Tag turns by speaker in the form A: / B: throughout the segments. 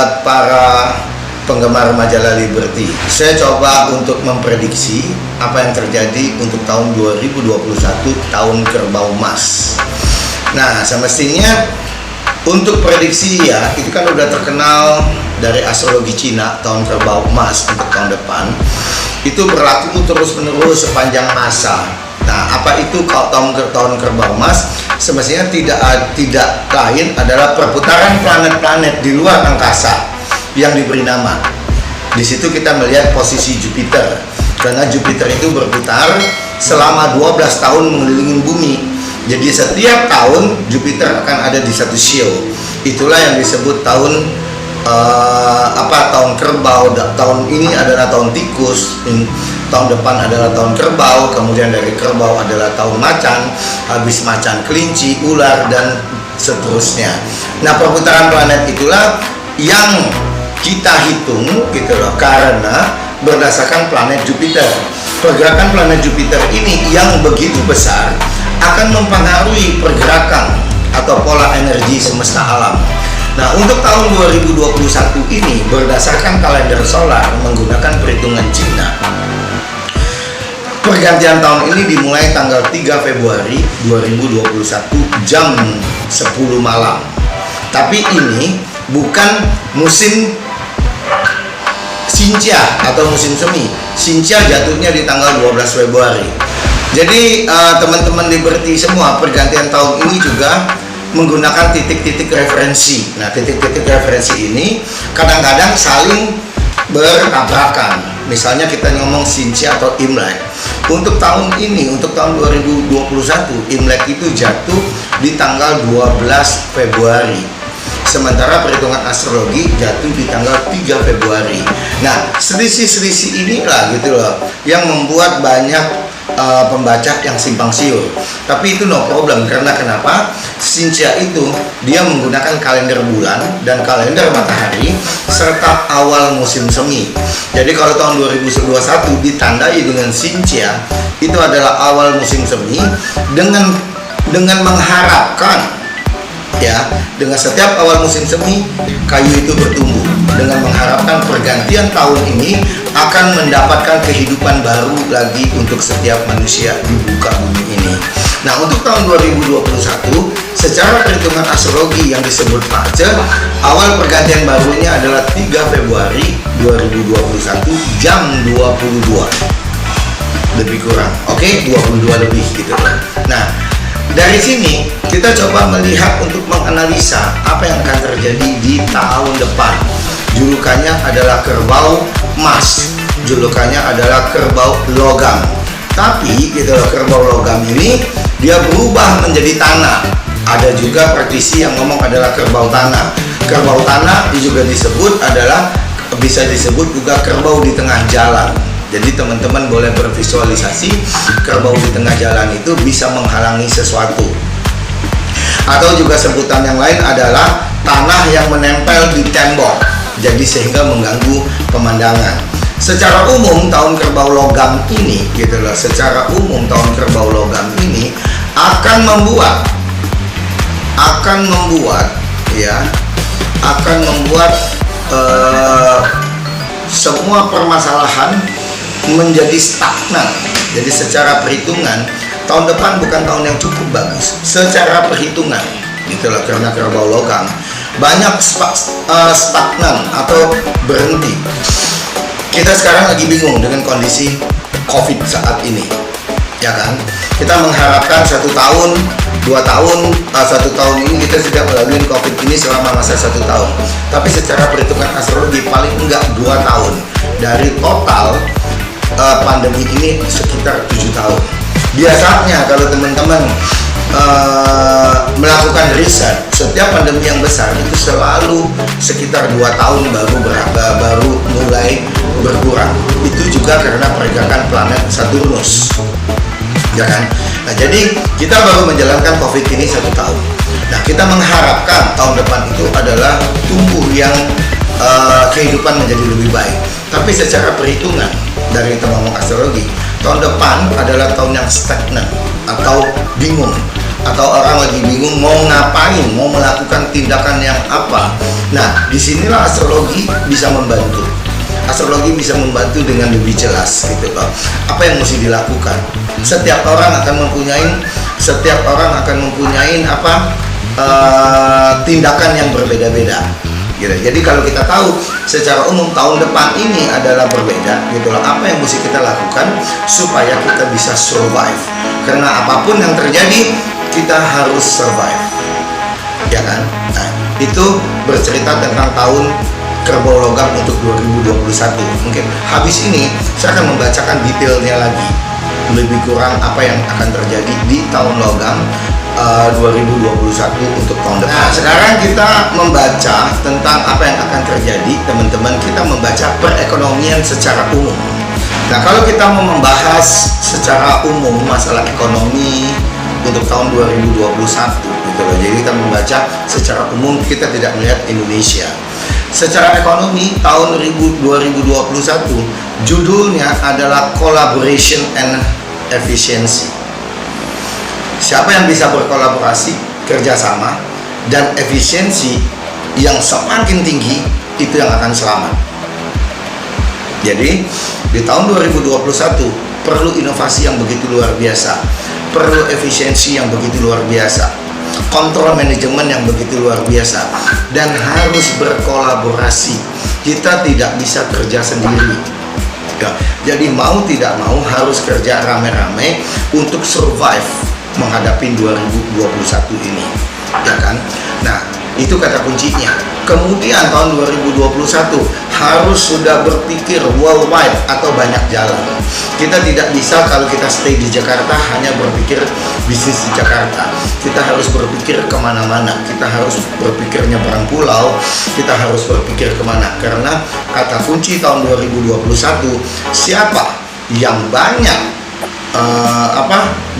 A: buat para penggemar majalah Liberty, saya coba untuk memprediksi apa yang terjadi untuk tahun 2021, tahun kerbau emas. Nah, semestinya untuk prediksi ya, itu kan udah terkenal dari astrologi Cina, tahun kerbau emas untuk tahun depan. Itu berlaku terus-menerus sepanjang masa. Nah, apa itu tahun kerbau emas? Semestinya tidak lain adalah perputaran planet-planet di luar angkasa yang diberi nama. Di situ kita melihat posisi Jupiter, karena Jupiter itu berputar selama 12 tahun mengelilingi bumi. Jadi setiap tahun Jupiter akan ada di satu sio. Itulah yang disebut tahun tahun kerbau. Tahun ini adalah tahun tikus, tahun depan adalah tahun kerbau, kemudian dari kerbau adalah tahun macan, habis macan kelinci, ular, dan seterusnya. Nah, perputaran planet itulah yang kita hitung gitu loh, karena berdasarkan planet Jupiter. Pergerakan planet Jupiter ini yang begitu besar akan mempengaruhi pergerakan atau pola energi semesta alam. Nah, untuk tahun 2021 ini berdasarkan kalender solar menggunakan perhitungan Cina, pergantian tahun ini dimulai tanggal 3 Februari 2021 jam 10 malam. Tapi ini bukan musim Xinjia atau musim semi. Xinjia jatuhnya di tanggal 12 Februari. Jadi teman-teman Liberty semua, pergantian tahun ini juga menggunakan titik-titik referensi. Nah, titik-titik referensi ini kadang-kadang saling bertabrakan. Misalnya kita ngomong Xinjia atau Imlek. Untuk tahun ini, untuk tahun 2021, Imlek itu jatuh di tanggal 12 Februari. Sementara perhitungan astrologi jatuh di tanggal 3 Februari. Nah, selisih-selisih inilah gitu loh yang membuat banyak pembaca yang simpang siur. Tapi itu no problem, karena kenapa? Xinjia itu dia menggunakan kalender bulan dan kalender matahari serta awal musim semi. Jadi kalau tahun 2021 ditandai dengan Xinjia, itu adalah awal musim semi dengan mengharapkan ya, dengan setiap awal musim semi kayu itu bertumbuh, dengan mengharapkan pergantian tahun ini akan mendapatkan kehidupan baru lagi untuk setiap manusia di muka bumi ini. Nah, untuk tahun 2021 secara perhitungan astrologi yang disebut fase, awal pergantian barunya adalah 3 Februari 2021 jam 22 lebih kurang, oke, 22 lebih gitu loh. Nah, dari sini kita coba melihat untuk menganalisa apa yang akan terjadi di tahun depan. Julukannya adalah kerbau emas, julukannya adalah kerbau logam. Tapi gitu loh, kerbau logam ini dia berubah menjadi tanah. Ada juga praktisi yang ngomong adalah kerbau tanah. Kerbau tanah juga disebut adalah, bisa disebut juga kerbau di tengah jalan. Jadi teman-teman boleh bervisualisasi kerbau di tengah jalan itu bisa menghalangi sesuatu. Atau juga sebutan yang lain adalah tanah yang menempel di tembok, jadi sehingga mengganggu pemandangan. Secara umum tahun kerbau logam ini gitu loh, secara umum tahun kerbau logam ini akan membuat semua permasalahan menjadi stagnan. Jadi secara perhitungan tahun depan bukan tahun yang cukup bagus secara perhitungan gitu loh, karena kerbau logam banyak stagnan atau berhenti. Kita sekarang lagi bingung dengan kondisi COVID saat ini, ya kan? Kita mengharapkan 1 tahun, 2 tahun, 1 tahun ini kita sudah melalui COVID ini selama masa 1 tahun. Tapi secara perhitungan astrologi paling enggak 2 tahun dari total pandemi ini sekitar 7 tahun. Biasanya kalau teman-teman melakukan riset, setiap pandemi yang besar itu selalu sekitar 2 tahun baru mulai berkurang. Itu juga karena pergerakan planet Saturnus, ya kan? Nah, jadi kita baru menjalankan COVID ini 1 tahun. Nah, kita mengharapkan tahun depan itu adalah tumbuh yang kehidupan menjadi lebih baik. Tapi secara perhitungan dari teman astrologi, tahun depan adalah tahun yang stagnan atau bingung. atau orang lagi bingung mau ngapain, mau melakukan tindakan yang apa. Nah, disinilah astrologi bisa membantu. Astrologi bisa membantu dengan lebih jelas gitu loh, apa yang mesti dilakukan. Setiap orang akan mempunyai tindakan yang berbeda-beda gitu. Jadi kalau kita tahu secara umum tahun depan ini adalah berbeda gitu loh, apa yang mesti kita lakukan supaya kita bisa survive. Karena apapun yang terjadi kita harus survive, ya kan? Nah, itu bercerita tentang tahun Kerbau Logam untuk 2021. Mungkin habis ini saya akan membacakan detailnya lagi, lebih kurang apa yang akan terjadi di tahun Logam 2021 untuk tahun depan. Nah, sekarang kita membaca tentang apa yang akan terjadi, teman-teman. Kita membaca perekonomian secara umum. Nah, kalau kita mau membahas secara umum masalah ekonomi untuk tahun 2021 gitu loh. Jadi kita membaca secara umum, kita tidak melihat Indonesia. Secara ekonomi tahun 2021 judulnya adalah Collaboration and Efficiency. Siapa yang bisa berkolaborasi, kerjasama, dan efisiensi yang semakin tinggi, itu yang akan selamat. Jadi di tahun 2021 perlu inovasi yang begitu luar biasa, perlu efisiensi yang begitu luar biasa, kontrol manajemen yang begitu luar biasa, dan harus berkolaborasi. Kita tidak bisa kerja sendiri ya. Jadi mau tidak mau harus kerja rame-rame untuk survive menghadapi 2021 ini, ya kan? Nah, itu kata kuncinya. Kemudian tahun 2021 harus sudah berpikir worldwide atau banyak jalan. Kita tidak bisa kalau kita stay di Jakarta hanya berpikir bisnis di Jakarta. Kita harus berpikir kemana-mana. Kita harus berpikir nyebrang pulau. Kita harus berpikir kemana. Karena kata kunci tahun 2021, siapa yang banyak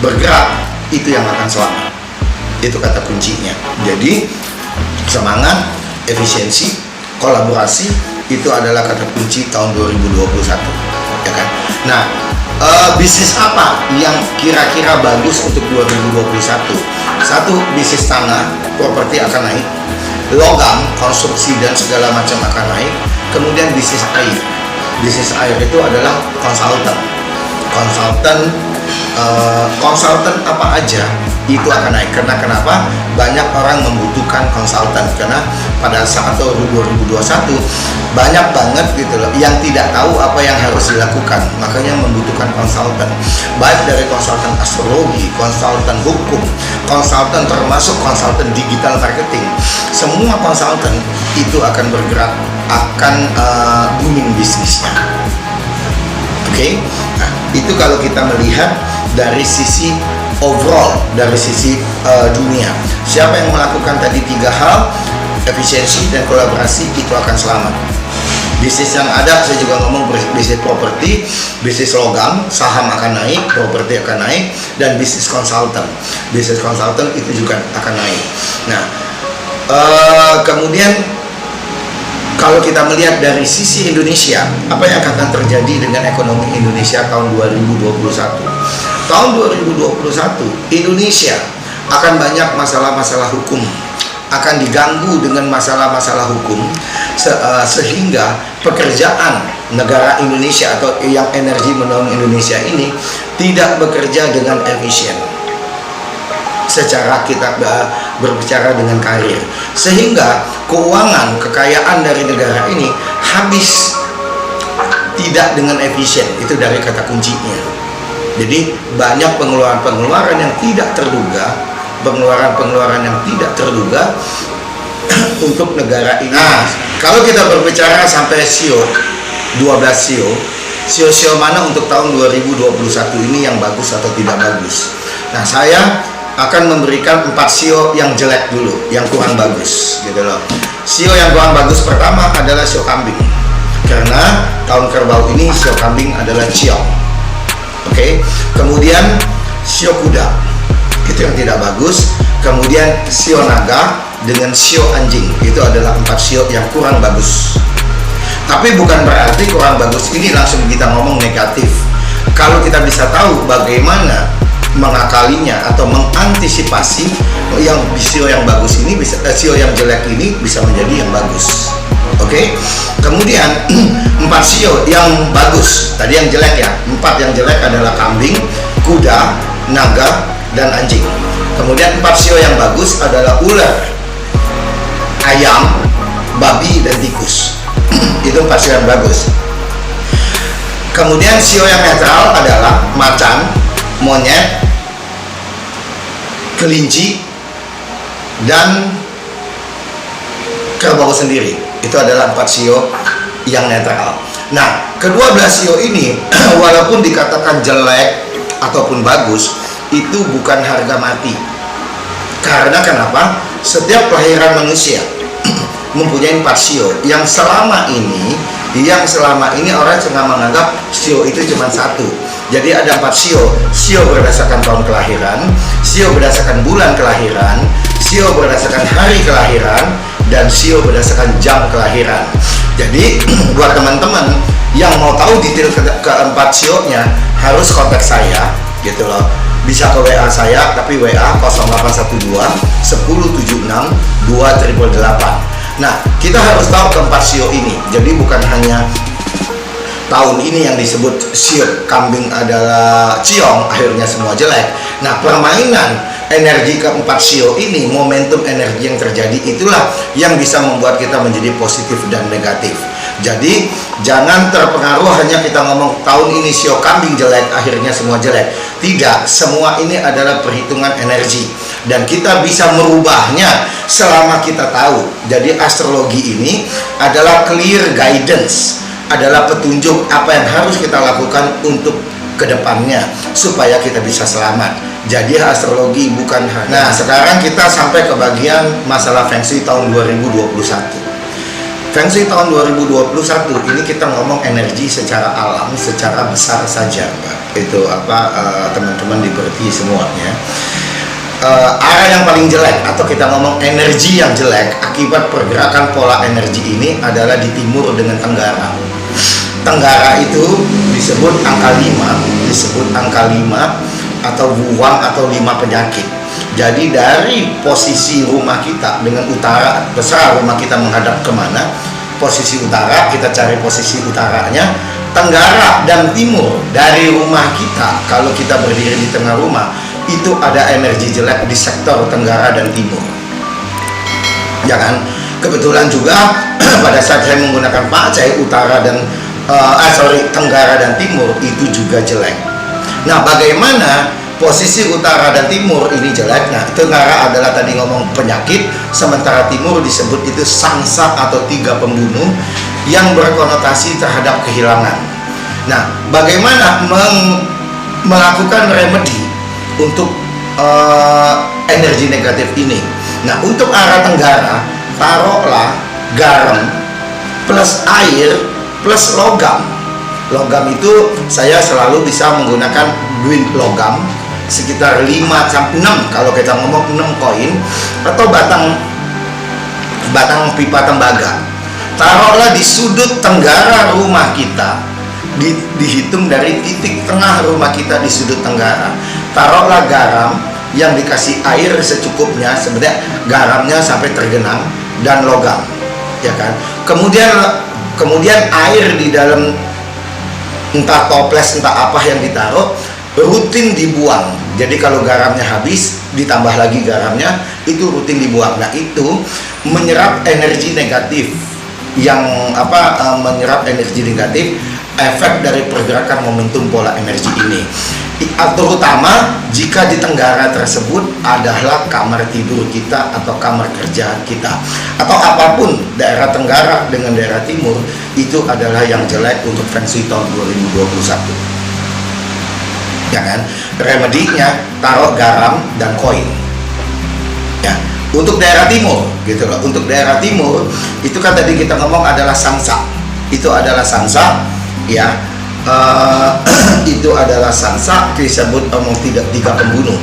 A: bergerak, itu yang akan selamat. Itu kata kuncinya. Jadi semangat, efisiensi, kolaborasi, itu adalah kata kunci tahun 2021, ya kan? Nah, bisnis apa yang kira-kira bagus untuk 2021? Satu, bisnis tanah, properti akan naik. Logam, konstruksi dan segala macam akan naik. Kemudian bisnis air. Bisnis air itu adalah konsultan apa aja itu akan naik. Karena kenapa? Banyak orang membutuhkan konsultan, karena pada saat tahun 2021 banyak banget gitu loh yang tidak tahu apa yang harus dilakukan, makanya membutuhkan konsultan, baik dari konsultan astrologi, konsultan hukum, konsultan termasuk konsultan digital marketing. Semua konsultan itu akan bergerak, akan booming bisnisnya. Oke? Nah, itu kalau kita melihat dari sisi overall, dari sisi dunia. Siapa yang melakukan tadi 3 hal, efisiensi dan kolaborasi, itu akan selamat. Bisnis yang ada, saya juga ngomong bisnis properti, bisnis logam, saham akan naik, properti akan naik, dan bisnis konsultan. Bisnis konsultan itu juga akan naik. Nah, kemudian kalau kita melihat dari sisi Indonesia, apa yang akan terjadi dengan ekonomi Indonesia tahun 2021? Tahun 2021, Indonesia akan banyak masalah-masalah hukum, akan diganggu dengan masalah-masalah hukum, sehingga pekerjaan negara Indonesia atau yang energi menolong Indonesia ini tidak bekerja dengan efisien. Secara kita berbicara dengan karir, sehingga keuangan, kekayaan dari negara ini habis tidak dengan efisien. Itu dari kata kuncinya. Jadi banyak pengeluaran-pengeluaran yang tidak terduga, pengeluaran-pengeluaran yang tidak terduga untuk negara ini. Nah, kalau kita berbicara sampai SEO 12 SEO mana untuk tahun 2021 ini yang bagus atau tidak bagus. Nah, saya akan memberikan 4 SEO yang jelek dulu, yang kurang bagus gitu loh. SEO yang kurang bagus pertama adalah SEO kambing, karena tahun kerbau ini SEO kambing adalah ciong. Oke. Kemudian SEO kuda, itu yang tidak bagus. Kemudian SEO naga dengan SEO anjing, itu adalah 4 SEO yang kurang bagus. Tapi bukan berarti kurang bagus ini langsung kita ngomong negatif. Kalau kita bisa tahu bagaimana mengakalinya atau mengantisipasi yang sio yang bagus ini bisa sio yang jelek ini bisa menjadi yang bagus. Oke. Kemudian 4 sio yang bagus, tadi yang jelek ya. 4 yang jelek adalah kambing, kuda, naga, dan anjing. Kemudian 4 sio yang bagus adalah ular, ayam, babi, dan tikus. Itu 4 sio yang bagus. Kemudian sio yang netral adalah macan, monyet, kelinci, dan kerbau sendiri. Itu adalah 4 sio yang netral. Nah, kedua belas sio ini walaupun dikatakan jelek ataupun bagus, itu bukan harga mati. Karena kenapa? Setiap kelahiran manusia mempunyai 4 sio yang selama ini orang cuma menganggap sio itu cuma satu. Jadi ada 4 sio berdasarkan tahun kelahiran, sio berdasarkan bulan kelahiran, sio berdasarkan hari kelahiran, dan sio berdasarkan jam kelahiran. Jadi buat teman-teman yang mau tahu detail keempat sionya harus kontak saya gitu loh. Bisa ke WA saya, tapi WA 0812 1076 2888. Nah, kita harus tahu keempat sio ini. Jadi bukan hanya tahun ini yang disebut sio kambing adalah ciong, akhirnya semua jelek. Nah, permainan energi keempat sio ini, momentum energi yang terjadi itulah yang bisa membuat kita menjadi positif dan negatif. Jadi jangan terpengaruh hanya kita ngomong tahun ini sio kambing jelek, akhirnya semua jelek. Tidak, semua ini adalah perhitungan energi dan kita bisa merubahnya selama kita tahu. Jadi astrologi ini adalah clear guidance, adalah petunjuk apa yang harus kita lakukan untuk kedepannya supaya kita bisa selamat. Jadi astrologi bukan hanya. Nah, sekarang kita sampai ke bagian masalah Feng Shui tahun 2021. Feng Shui tahun 2021 ini kita ngomong energi secara alam, secara besar saja, Pak. Itu teman-teman diberti semuanya. Arah yang paling jelek atau kita ngomong energi yang jelek akibat pergerakan pola energi ini adalah di timur dengan tenggara. Tenggara itu disebut angka 5 atau buang atau 5 penyakit. Jadi dari posisi rumah kita dengan utara, terserah rumah kita menghadap kemana, posisi utara kita cari posisi utaranya, tenggara dan timur dari rumah kita. Kalau kita berdiri di tengah rumah, itu ada energi jelek di sektor tenggara dan timur. Ya kan? Kebetulan juga pada saat saya menggunakan pacai utara dan tenggara dan timur itu juga jelek. Nah, bagaimana posisi utara dan timur ini jelek? Nah, tenggara adalah tadi ngomong penyakit, sementara timur disebut itu sangsa atau 3 pembunuh yang berkonotasi terhadap kehilangan. Nah, bagaimana melakukan remedi untuk energi negatif ini? Nah, untuk arah tenggara, taruhlah garam plus air plus logam. Logam itu saya selalu bisa menggunakan duit logam sekitar 5-6 kalau kita ngomong 6 koin atau batang pipa tembaga. Taruhlah di sudut tenggara rumah kita, dihitung dari titik tengah rumah kita di sudut tenggara. Taruhlah garam yang dikasih air secukupnya, sebenarnya garamnya sampai tergenang, dan logam, ya kan. Kemudian air di dalam entah toples entah apa yang ditaruh rutin dibuang. Jadi kalau garamnya habis ditambah lagi garamnya, itu rutin dibuang. Nah, itu menyerap energi negatif menyerap energi negatif efek dari pergerakan momentum pola energi ini. Terutama jika di tenggara tersebut adalah kamar tidur kita atau kamar kerja kita atau apapun daerah tenggara dengan daerah timur, itu adalah yang jelek untuk Feng Shui tahun 2021. Ya kan? Remedinya taruh garam dan koin. Ya, untuk daerah timur gitu loh. Untuk daerah timur itu kan tadi kita ngomong adalah sangsa. Itu adalah sangsa, ya. Itu adalah sangsa disebut tidak 3 pembunuh.